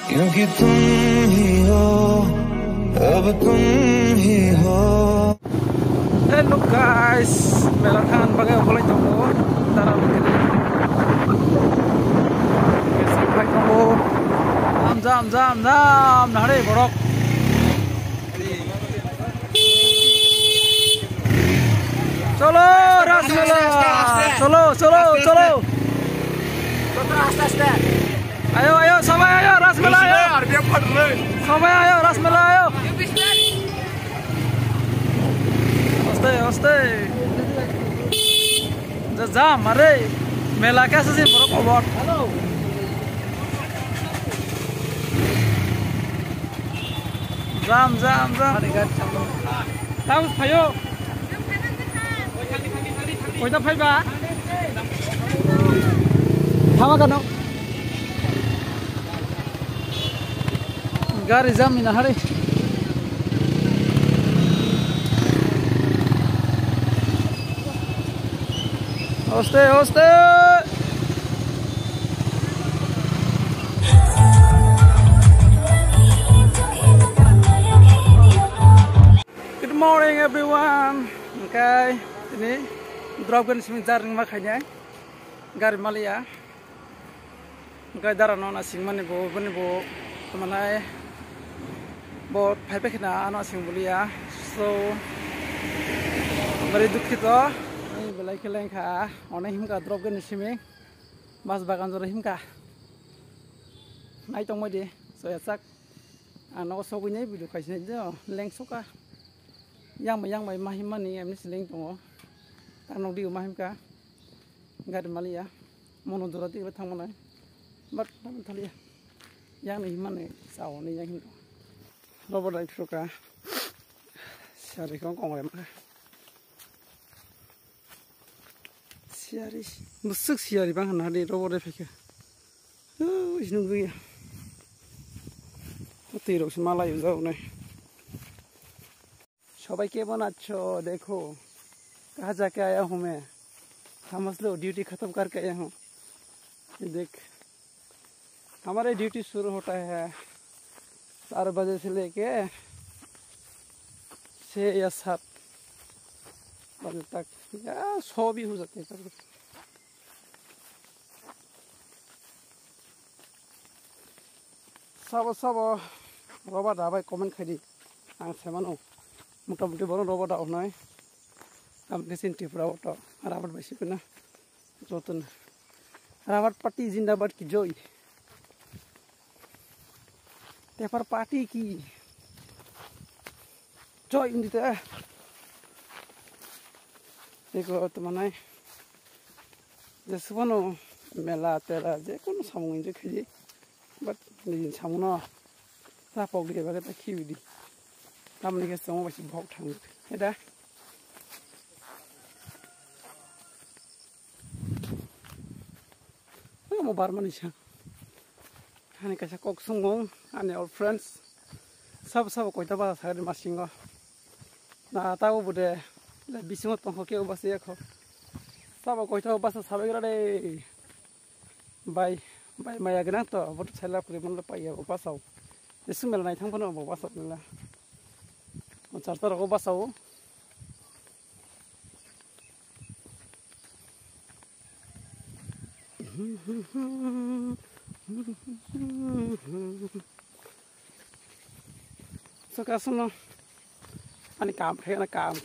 क्योंकि तुम ही हो, अब तुम ही हो. Hello guys, melathan bagai boleh tunggu dalam begini. Sampai tunggu. Jam, nahari borok. Cholo, rasmela. Cholo. Ayo, sampai ayo, rasmela ayo. Sampai ayo, rasmela ayo. Oste. Jam, mare. Mela कैसे sih borok obor. Halo. Jam. Tahu payo. Kau dah pay ba? Tama kano. Gari jam ina hari. Oste. Good morning everyone. Okay, ini drop kan sebentar makanya gari Malaysia. Okay, darah nona sing mana bo temanai bo pay kena anak sing Malaysia. So, beri dukito. Belai keleng kah, orang himka drop kan sini, mas bagan jor himka. Naik tong mau deh, so ya sak, anak sogunya bidu kasih aja, leng soka. Yang mahimah nih, emni seleng tong, anak di rumah himka, nggak ada Malaysia, mono dorati betang mana, but namun tali ya, yang nih mana, sawo nih yang himka, robot lagi soka, cari kong lema. Musik siari bang hari robot efek. Isnunggu ya. Tirok semalah jauh nih. सबाई केमन आछो देखो कहाँ जाके आया हूँ मैं समझ low duty खत्म करके आया हूँ देख हमारे ड्यूटी शुरू होता है 4 बजे से लेके 6 या 7 बजे तक या 100 भी हो जाते हैं कभी सब रबा दाबाय कमेंट खाई आं सेमानो मुटा-मुटी बरं रबा दा होनाय आम केसिन टिपरा अट राबाद बायसिबना जतन राबाद पार्टी जिंदाबाद की जय पेपर पार्टी की जय इंदिते देखो तो मनाय जेसेबानो मेला तेरा जे कोनो सामुं जे खाई बट निजिन सामुना रापाव गैया बागे ता खिबिदि गामनि गेसाव बायसि भग थाङो हेदा mo barman siya hani kasi kok sungong ani all friends sab ko ita ba sa masingo na tawo bude la bisingot pang ko ke ubasi ako sab ko ita ba sa sabe grade bye maya gna to bot sela puri mon la paya upasaw esu mel nai thang pano upasaw la on charta ro upasaw so kasno ani kam thena kam